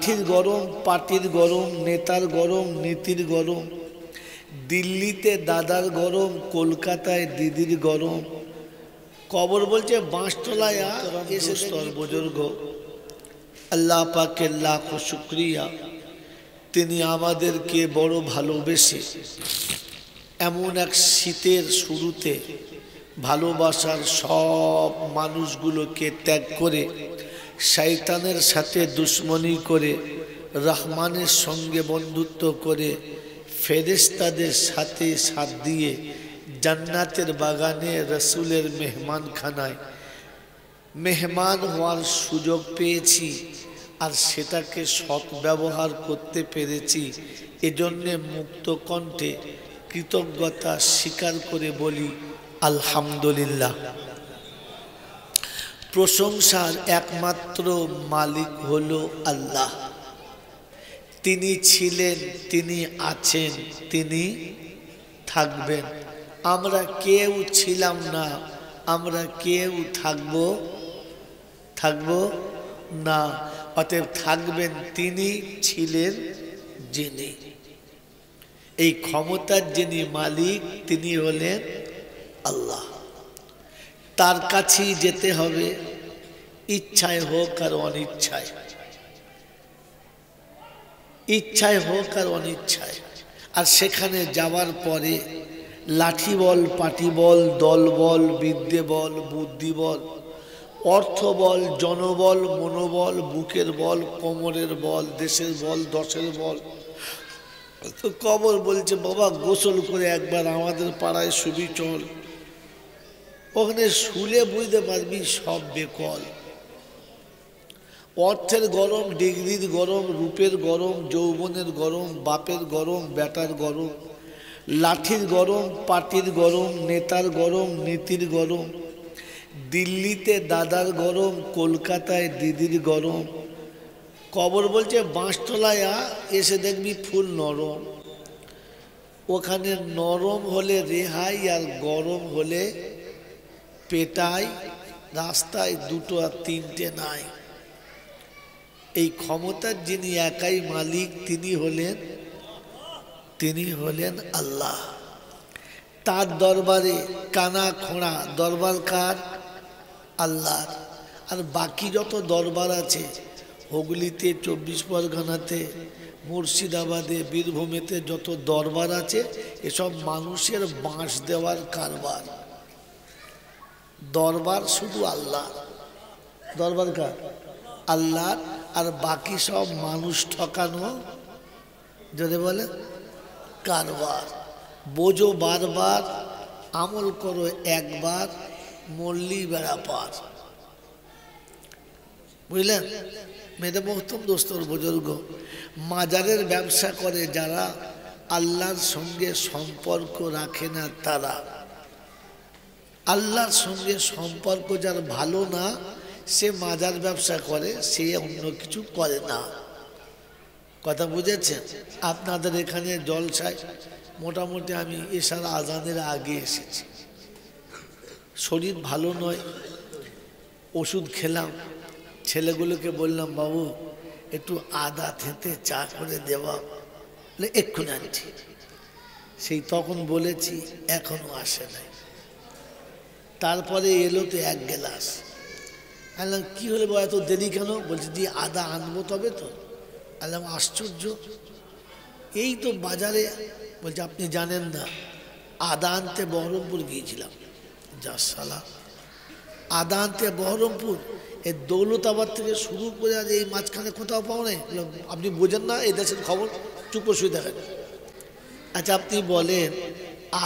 লাঠির গরম, পাটির গরম, নেতার গরম, নীতির গরম, দিল্লিতে দাদার গরম, কলকাতায় দিদির গরম। কবর বলছে বাঁশতলায় এসে স্তর বুজুর্গ, আল্লাহ পাকের লাখ শুকরিয়া, তিনি আমাদেরকে বড় ভালোবেসে এমন এক শীতের শুরুতে ভালোবাসার সব মানুষগুলোকে ত্যাগ করে শয়তানের সাথে দুশ্মনী করে রহমানের সঙ্গে বন্ধুত্ব করে ফেরেশতাদের সাথে সাথ দিয়ে জান্নাতের বাগানে রসুলের মেহমানখানায় মেহমান হওয়ার সুযোগ পেয়েছি, আর সেটাকে সৎ ব্যবহার করতে পেরেছি। এজন্যে মুক্ত কণ্ঠে কৃতজ্ঞতা স্বীকার করে বলি আলহামদুলিল্লাহ। প্রশংসার একমাত্র মালিক হলো আল্লাহ। তিনি ছিলেন, তিনি আছেন, তিনি থাকবেন। আমরা কেউ ছিলাম না, আমরা কেউ থাকবো না। অতএব থাকবেন তিনি, ছিলেন যিনি। এই ক্ষমতার যিনি মালিক তিনি হলেন আল্লাহ। তার কাছেই যেতে হবে, ইচ্ছায় হোক আর অনিচ্ছায়, ইচ্ছায় হোক আর অনিচ্ছায়। আর সেখানে যাওয়ার পরে লাঠি বল, পাটি বল, দল বল, বিদ্যে বল, বুদ্ধি বল, অর্থ বল, জনবল, মনোবল, বুকের বল, কোমরের বল, দেশের বল, দশের বল। তো কবর বলছে বাবা গোসল করে একবার আমাদের পাড়ায় শুবি চল, ওখানে শুলে বুঝতে পারবি সব বেকল। অর্থের গরম, ডিগ্রির গরম, রূপের গরম, যৌবনের গরম, বাপের গরম, বেটার গরম, লাঠির গরম, পাটির গরম, নেতার গরম, নীতির গরম, দিল্লিতে দাদার গরম, কলকাতায় দিদির গরম। কবর বলছে বাঁশতলায় এসে দেখবি ফুল নরম, ওখানে নরম হলে রেহাই আর গরম হলে পেটাই। রাস্তায় দুটো আর তিনটে নাই। এই ক্ষমতার যিনি একাই মালিক তিনি হলেন আল্লাহ। তার দরবারে কানা খোঁড়া দরবার কার? আল্লাহর। আর বাকি যত দরবার আছে, হুগলিতে, 24 পরগনাতে, মুর্শিদাবাদে, বীরভূমেতে যত দরবার আছে, এসব মানুষের বাঁশ দেওয়ার কারবার। দরবার শুধু আল্লাহ। দরবার কার? আল্লাহ। আর বাকি সব মানুষ ঠকানো, যদি বলে কারবার। বোঝো বারবার, আমল করো একবার, মল্লি বেড়া পার। বুঝলেন? মেরে মোহতম দোস্তর বুজুর্গ, মাজারের ব্যবসা করে যারা, আল্লাহর সঙ্গে সম্পর্ক রাখে না তারা। আল্লাহর সঙ্গে সম্পর্ক যার ভালো না, সে মাজার ব্যবসা করে, সে অন্য কিছু করে না। কথা বুঝেছেন? আপনাদের এখানে জলসায় মোটামুটি আমি এশার আজানের আগে এসেছি। শরীর ভালো নয়, ওষুধ খেলাম। ছেলেগুলোকে বললাম বাবু একটু আদা থেঁতে চা করে দেওয়া, এক্ষুনি আনছি। সেই তখন বলেছি, এখনো আসে নাই। তারপরে এলো তো 1 গ্লাস। বললাম কি হলে বাবা এত দেরি কেন? বলছে দি আদা আনবো তবে তো। বললাম আশ্চর্য, এই তো বাজারে। বলছে আপনি জানেন না, আদা আনতে বহরমপুর গিয়েছিলাম। যা সালা, আদা আনতে বহরমপুর, এই দৌলতাবাদ থেকে শুরু করে আর এই মাঝখানে কোথাও পাওয়া নেই। আপনি বোঝেন না এই দেশের খবর? চুপ শুয়ে দেখেন। আচ্ছা আপনি বলেন,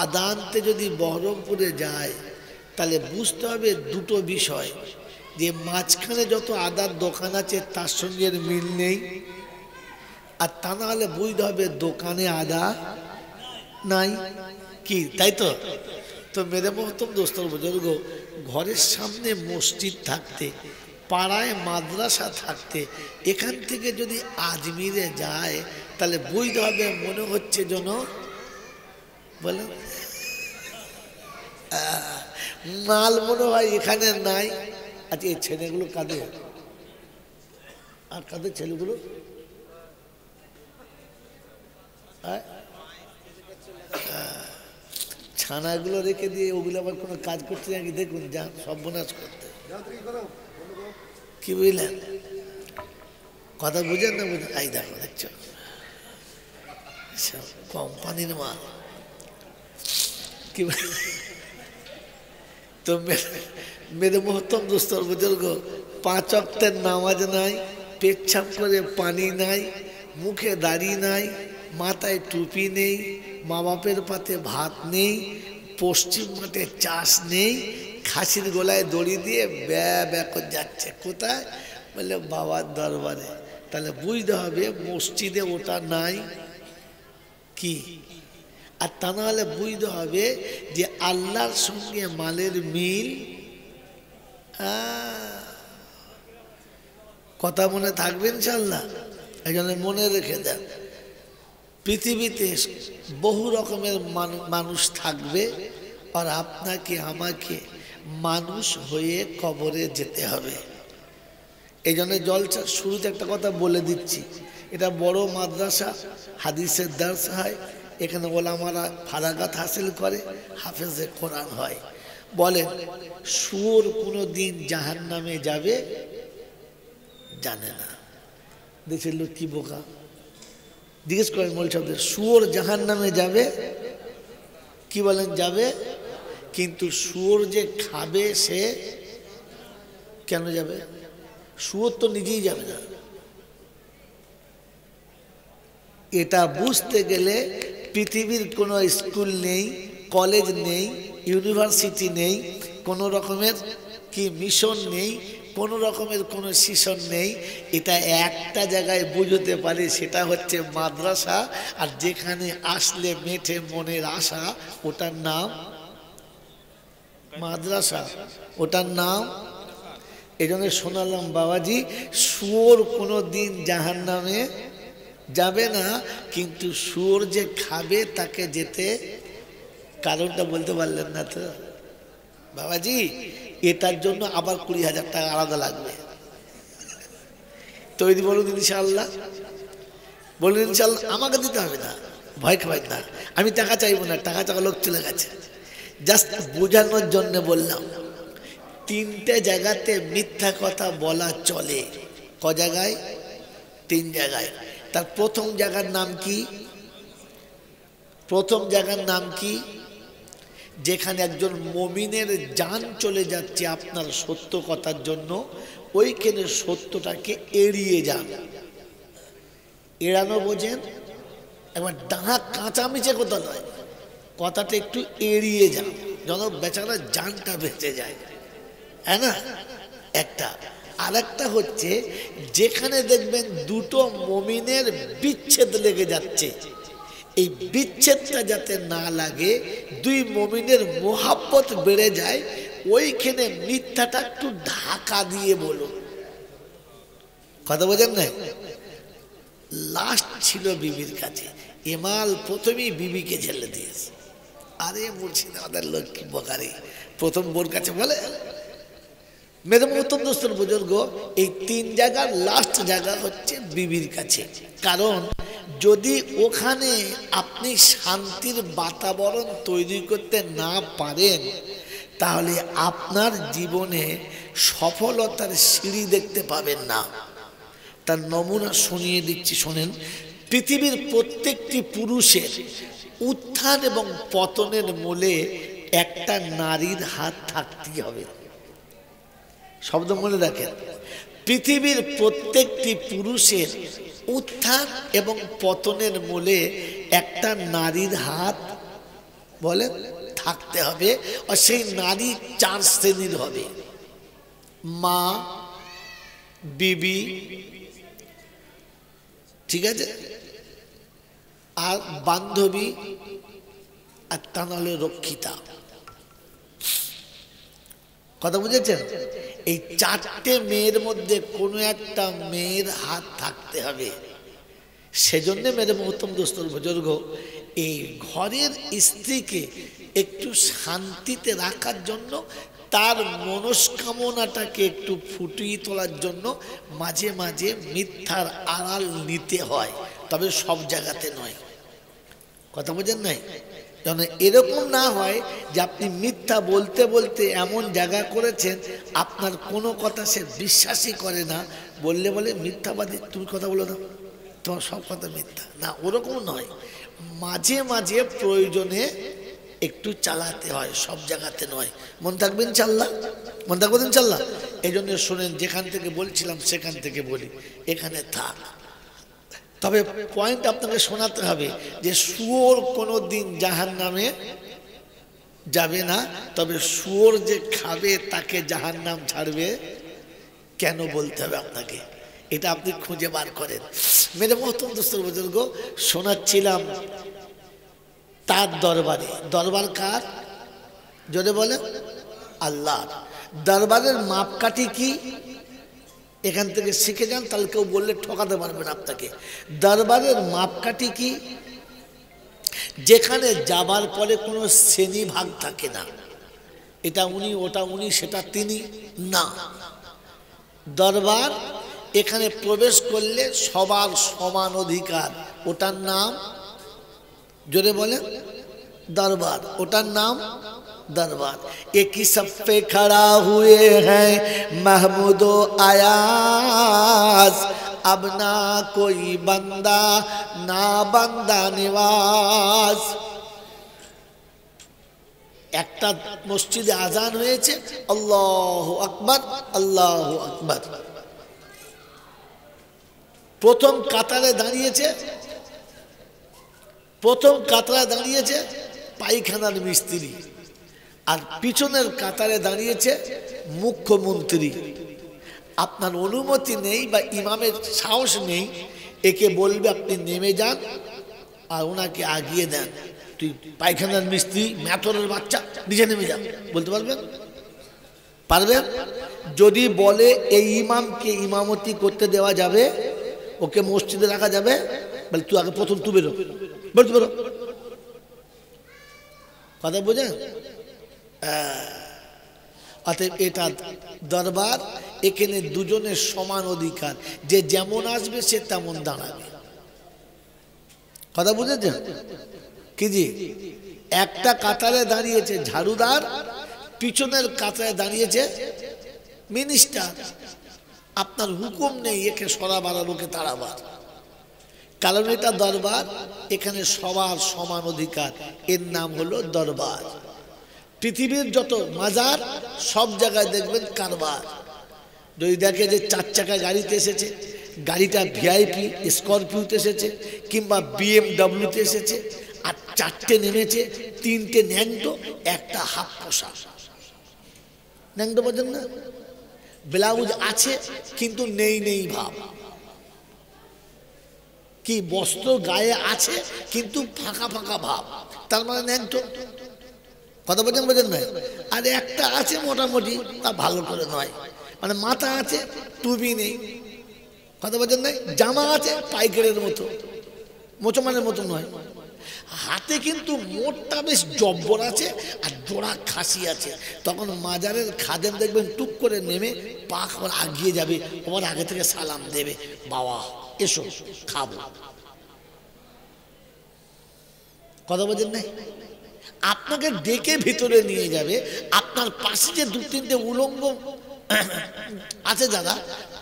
আদা আনতে যদি বহরমপুরে যায়, তাহলে বুঝতে হবে দুটো বিষয়, যে মাঝখানে যত আদার দোকান আছে তার সঙ্গে এর মিল নেই, আর তা না হলে বুঝতে হবে দোকানে আদা নাই। কি তাই তো? তো মেরে মহতম দোস্তর বুজুর্গ, ঘরের সামনে মসজিদ থাকতে, পাড়ায় মাদ্রাসা থাকতে, এখান থেকে যদি আজমিরে যায়, তাহলে বুঝতে হবে মনে হচ্ছে যেন, বলে মাল মনে হয় এখানে নাই। আচ্ছা এই ছেলেগুলো কাঁদে, আর কাঁদে ছেলেগুলো, ছানাগুলো রেখে দিয়ে ওগুলো আবার কোনো কাজ করতে নাকি দেখুন, যা সর্বনাশ করতে। কি বুঝলেন? কথা বুঝেন না বুঝেন? এই দেখো, দেখছো কোম্পানির মাল। কি তো মেরে মোহতম দোস্তর বুজুর্গ, 5 ওয়াক্তের নামাজ নাই, পেচ্ছাপ করে পানি নাই, মুখে দাড়ি নাই, মাথায় টুপি নেই, মা বাপের পাতে ভাত নেই, পশ্চিম মাঠে চাষ নেই, খাসির গোলায় দড়ি দিয়ে ব্যা ব্যা করে যাচ্ছে। কোথায়? বলে বাবার দরবারে। তাহলে বুঝতে হবে মসজিদে ওটা নাই কি। আর তা নাহলে বুঝতে হবে যে আল্লাহর সঙ্গে মালের মিল। কথা মনে থাকবে ইনশাআল্লাহ। এই জন্য মনে রেখে দেন, পৃথিবীতে বহু রকমের মানুষ থাকবে, আর আপনাকে আমাকে মানুষ হয়ে কবরে যেতে হবে। এই জন্য জলসা শুরুতে একটা কথা বলে দিচ্ছি, এটা বড় মাদ্রাসা, হাদিসের দার্স হয়, এখানে ওলামারা ফারাগাত হাসিল করে, হাফেজে কোরআন হয়। বলেন, শুয়োর কোনো দিন জাহান্নামে যাবে? জানে না। দেশের লোক কি বোকা, জিজ্ঞেস করেন মৌল সাহেবদের, শুয়োর জাহান্নামে যাবে? কি বলেন? যাবে। কিন্তু শুয়োর যে খাবে সে কেন যাবে? শুয়োর তো নিজেই যাবে না। এটা বুঝতে গেলে পৃথিবীর কোনো স্কুল নেই, কলেজ নেই, ইউনিভার্সিটি নেই, কোনো রকমের কি মিশন নেই, কোনো রকমের কোনো সেশন নেই। এটা একটা জায়গায় বুঝতে পারে, সেটা হচ্ছে মাদ্রাসা। আর যেখানে আসলে মেঠে মনের আশা, ওটার নাম মাদ্রাসা, ওটার নাম। এই জন্য শোনালাম বাবাজি, শুয়োর কোনো দিন জাহান্নামে যাবে না, কিন্তু শুয়োর যে খাবে তাকে যেতে। কারণটা বলতে পারলেন না তো বাবাজি? এটার জন্য আবার 20,000 টাকা আলাদা লাগবে। তৈরি বলুন ইনশাআল্লাহ, বলুন ইনশাআল্লাহ। আমাকে দিতে হবে না, ভয় খাবেন না, আমি টাকা চাইবো না, টাকা চাওয়া লোক চলে গেছে। জাস্ট বোঝানোর জন্য বললাম। 3টে জায়গাতে মিথ্যা কথা বলা চলে। ক জায়গায়? 3 জায়গায়। তার প্রথম জায়গার নাম কি? প্রথম জায়গার নাম কি? যেখানে একজন মুমিনের জান চলে যাচ্ছে আপনার সত্য কথার জন্য, ওইখানে সত্যটাকে এড়িয়ে যান। এড়ানো বোঝেন? একবার ডাহা কাঁচা মিচে কথা নয়, কথাটা একটু এড়িয়ে যান, যেন বেচারা জানটা বেঁচে যায়, হ্যাঁ না? একটা। আর একটা হচ্ছে যেখানে দেখবেন দুটো মুমিনের বিচ্ছেদ লেগে যাচ্ছে, এই বিচ্ছেদটা যাতে না লাগে, 2 মুমিনের মোহাব্বত বেড়ে যায়, ওইখানে মিথ্যাটা একটু ঢাকা দিয়ে বলো। কথা বোঝেন না? লাস্ট ছিল বিবির কাছে, এমাল প্রথমেই বিবিকে ঝেলে দিয়েছে। আরে মুর্শিদাবাদের লোক কি বকারি, প্রথম বোর কাছে বলে। মেরে মোহতম দোস্তর বুজুর্গ, এই 3 জায়গার লাস্ট জায়গা হচ্ছে বিবির কাছে। কারণ যদি ওখানে আপনি শান্তির বাতাবরণ তৈরি করতে না পারেন, তাহলে আপনার জীবনে সফলতার সিঁড়ি দেখতে পাবেন না। তার নমুনা শুনিয়ে দিচ্ছি, শোনেন। পৃথিবীর প্রত্যেকটি পুরুষের উত্থান এবং পতনের মূলে একটা নারীর হাত থাকতেই হবে। শব্দ মনে রাখেন, পৃথিবীর প্রত্যেকটি পুরুষের উত্থান এবং পতনের মূলে একটা নারীর হাত বলে থাকতে হবে। আর সেই নারী 4 শ্রেণীর হবে: মা, বিবি, ঠিক আছে, আর বান্ধবী, আর তা নাহলে রক্ষিতা। কথা বুঝেছেন? এই 4টে মেয়ের মধ্যে কোনো একটা মেয়ের হাত থাকতে হবে। সেজন্য মেরে মোহতম দোস্তর বুজুর্গ, এই ঘরের স্ত্রীকে একটু শান্তিতে রাখার জন্য, তার মনস্কামনাটাকে একটু ফুটিয়ে তোলার জন্য মাঝে মাঝে মিথ্যার আড়াল নিতে হয়, তবে সব জায়গাতে নয়। কথা বোঝেন নাই? যেন এরকম না হয় যে আপনি মিথ্যা বলতে বলতে এমন জায়গা করেছেন আপনার কোনো কথা সে বিশ্বাসই করে না, বললে বলে মিথ্যাবাদী, তুমি কথা বলো না, তোমার সব কথা মিথ্যা। না, ওরকম নয়, মাঝে মাঝে প্রয়োজনে একটু চালাতে হয়, সব জায়গাতে নয়। মন থাকবে ইনশাল্লাহ, মন থাকবে ইনশাল্লাহ। এই জন্য শোনেন, যেখান থেকে বলছিলাম সেখান থেকে বলি, এখানে থাক। তবে পয়েন্ট আপনাকে শোনাতে হবে যে শুয়োর কোনো দিন জাহান্নামে যাবে না, তবে শুয়োর যে খাবে তাকে জাহান্নাম ছাড়বে কেন বলতে হবে আপনাকে, এটা আপনি খুঁজে বার করেন। মেরে মহতরম দোস্ত বুজুর্গ, শোনাচ্ছিলাম তার দরবারে। দরবার কার? জোরে বলেন, আল্লাহ। দরবারের মাপকাঠি কি? এখান থেকে শিখে যান, তাহলে কেউ বললে ঠকাতে পারবে না আপনাকে। দরবারের মাপকাঠি কি? যেখানে যাবার পরে কোনো শ্রেণী ভাগ থাকে না, এটা উনি, ওটা উনি, সেটা তিনি, না। দরবার, এখানে প্রবেশ করলে সবার সমান অধিকার, ওটার নাম, জোরে বলেন, दरबार, ওটার নাম दरबार। एक ही सब पे खड़ा हुए हैं महमूद आयास, अब ना कोई बंदा ना बंदा निवास। একটা মসজিদে আজান হয়েছে, আল্লাহু আকবার, আল্লাহু আকবার। প্রথম কাতারে দাঁড়িয়েছে, প্রথম কাতারে দাঁড়িয়েছে পায়খানার মিস্ত্রি, আর পিছনের কাতারে দাঁড়িয়েছে মুখ্যমন্ত্রী। আপনার অনুমতি নেই বা ইমামের সাহস নেই, একে বলবে আপনি নেমে যান আর ওনাকে আগিয়ে দেন, তুই পায়খানার মিস্ত্রি, ম্যাথরের বাচ্চা, নিচে নেমে যান, বলতে পারবেন? পারবেন? যদি বলে এই ইমামকে ইমামতি করতে দেওয়া যাবে, ওকে মসজিদে রাখা যাবে, বলে তুই আগে প্রথম তুই বেরো, বলতে পারো, কথা বোঝেন? অতএব এটা দরবার, এখানে দুজনের সমান অধিকার, যে যেমন আসবে সে তেমন দাঁড়াবে। কথা বুঝেছেন কি জি? একটা কাতারে দাঁড়িয়েছে ঝাড়ুদার, পিছনের কাতারে দাঁড়িয়েছে মিনিস্টার। আপনার হুকুম নেই একে সরাবার আর ওকে তাড়াবার, কারণ এটা দরবার, এখানে সবার সমান অধিকার, এর নাম হলো দরবার। পৃথিবীর যত মাজার সব জায়গায় দেখবেন কারবার। যদি দেখে যে 4 চাকা গাড়িতে এসেছে, গাড়িটা ভিআইপি স্করপিওতে এসেছে কিংবা বিএমডব্লিউতে এসেছে, আর 4টে নেমেছে, 3টে ন্যাংটো, একটা হাফ পোশাক। ন্যাংটো বোঝেন না? ব্লাউজ আছে কিন্তু নেই নেই ভাব, কি বস্ত্র গায়ে আছে কিন্তু ফাঁকা ফাঁকা ভাব, তার মানে ন্যাংটো। কথা বোঝেন, বোঝেন না? আর একটা আছে মোটামুটি, তা ভালো করে নয়, মানে মাথা আছে টুপি নেই, কথা বোঝেন না? জামা আছে পাইকারের মতো, মোচমানের মতো নয়। হাতে কিন্তু মোটটা বেশ জব্বর আছে আর জোড়া খাসি আছে। তখন মাজারের খাদেম দেখবেন টুক করে নেমে পা আবার আগিয়ে যাবে, আবার আগে থেকে সালাম দেবে, বাবা এসো খাবো। কথা বোঝেন না? আপনাকে ডেকে ভিতরে নিয়ে যাবে, আপনার পাশে যে 2-3টে উলঙ্গ আছে যারা,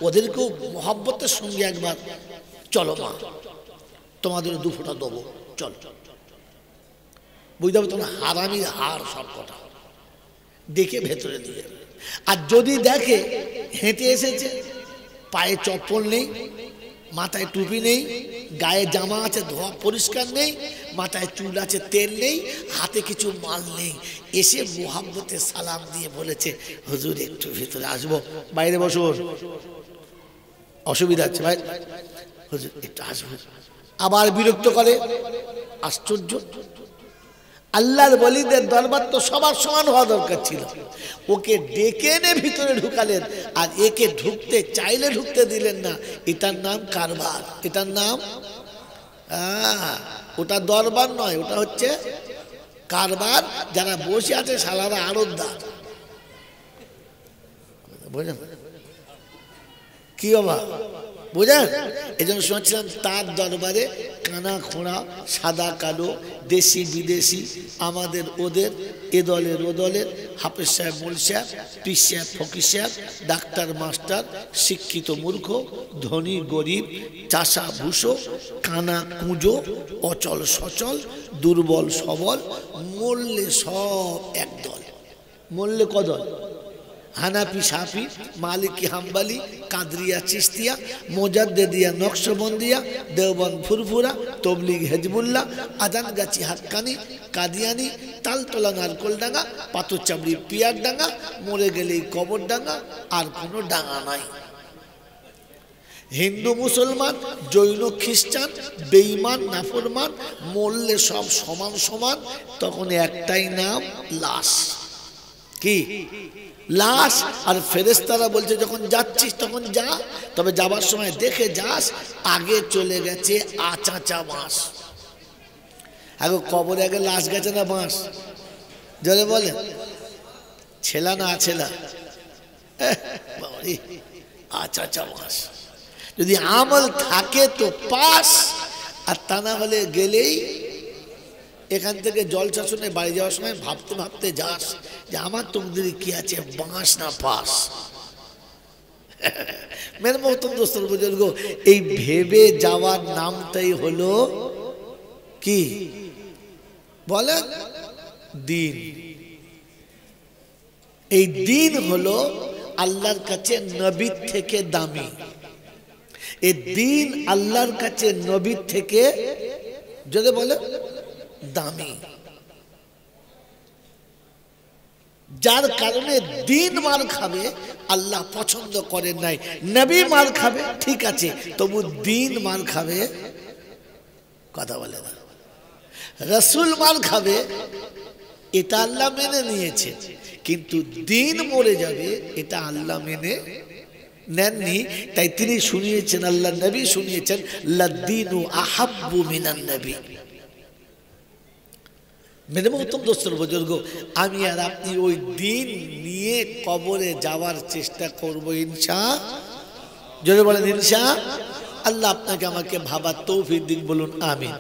ওদেরকেও মহব্বতের সঙ্গে একবার চলো মা তোমাদের 2 ফোঁটা দেবো, চল, বুঝতে হবে তোমার হারামির হার সব কটা, ডেকে ভেতরে নিয়ে যাবে। আর যদি দেখে হেঁটে এসেছে, পায়ে চপ্পল নেই, মাথায় টুপি নেই, গায়ে জামা আছে ধোয়া পরিষ্কার নেই, মাথায় চুল আছে তেল নেই, হাতে কিছু মাল নেই, এসে মুহাব্বতে সালাম দিয়ে বলেছে হুজুর একটু ভিতরে আসবো, বাইরে বসুন, অসুবিধা আছে ভাই, হুজুর একটু আসবো, আবার বিরক্ত করে। আশ্চর্য! আল্লাহর ওলিদের দরবার তো সবার সমান হওয়া দরকার ছিল, ওকে ডেকে এনে ভিতরে ঢুকালেন আর একে ঢুকতে চাইলে ঢুকতে দিলেন না। এটার নাম কারবার, এটার নাম ওটা দরবার নয়, ওটা হচ্ছে কারবার। যারা বসে আছে সালারা আড়তদার, বুঝলেন কি বাবা? বুঝলেন? এই জন্য শুনেছিলাম তার দরবারে কানা খোঁড়া, সাদা কালো, দেশি বিদেশি, আমাদের ওদের, এ দলের ও দলের, হাফেজ সাহেব, মোল সাহেব, পীর সাহেব, ফকির সাহেব, ডাক্তার মাস্টার, শিক্ষিত মূর্খ, ধনী গরিব, চাষা ভুষো, কানা কুঁজো, অচল সচল, দুর্বল সবল, মরলে সব এক দল। মরলে কদল? হানাফি সাফি, মালিকি হাম্বালি, কাদরিয়া চিস্তিয়া, মোজাদ্দেদিয়া নকশবন্দিয়া, দেওবন্দ ফুরফুরা, তবলিগ হেজবুল্লাহ, আজানগাছি হাক্কানি, কাদিয়ানি, তালতলা নারকোলডাঙ্গা, পাথর চাবড়ি পিয়ার ডাঙ্গা, মরে গেলেই কবর ডাঙ্গা, আর কোনো ডাঙ্গা নাই। হিন্দু মুসলমান, জৈন খ্রিস্টান, বেঈমান নাফরমান, মরলে সব সমান সমান। তখন একটাই নাম, লাশ। কি? লাশ। আর ফেরেশতারা বলছে যখন যাচ্ছিস তখন যা, তবে যাবার সময় দেখে যাস আগে চলে গেছে আচাচা বাঁশ। আগে কবরে আগে লাশ গেছে না বাঁশ? জোরে বলে, ছেলা না আছেলা? আচাচা বাঁশ। যদি আমল থাকে তো পাস, আর তা না হলে গেলেই এখান থেকে জলসা শুনে বাড়ি যাওয়ার সময় ভাবতে ভাবতে যাস যে আমার তকদিরে কি আছে, বাঁশ না পাস। মেরে মহতম দোস্তর বুজুর্গ, এই ভেবে যাওয়ার নামটাই হলো কি বলেন? দিন। এই দিন হলো আল্লাহর কাছে নবীর থেকে দামি। এই দিন আল্লাহর কাছে নবীর থেকে যদি বলে দামি, যার কারণে দিন মার খাবে আল্লাহ পছন্দ করেন নাই। নবী মার খাবে ঠিক আছে, তবু দিন মার খাবে, কথা বলে না। রাসূল মার খাবে, এটা আল্লাহ মেনে নিয়েছে, কিন্তু দিন মরে যাবে এটা আল্লাহ মেনে নেননি। তাই তিনি শুনিয়েছেন, আল্লাহ নবী শুনিয়েছেন, লাদ্দীনু আহাব্বু মিনান নবী। মেরে মহতম দোস্তর বুজুর্গ, আমি আর আপনি ওই দিন নিয়ে কবরে যাওয়ার চেষ্টা করবো ইনশাআল্লাহ। জোরে বলেন ইনশাআল্লাহ। আল্লাহ আপনাকে আমাকে ভাবার তৌফিক দিন, বলুন আমিন।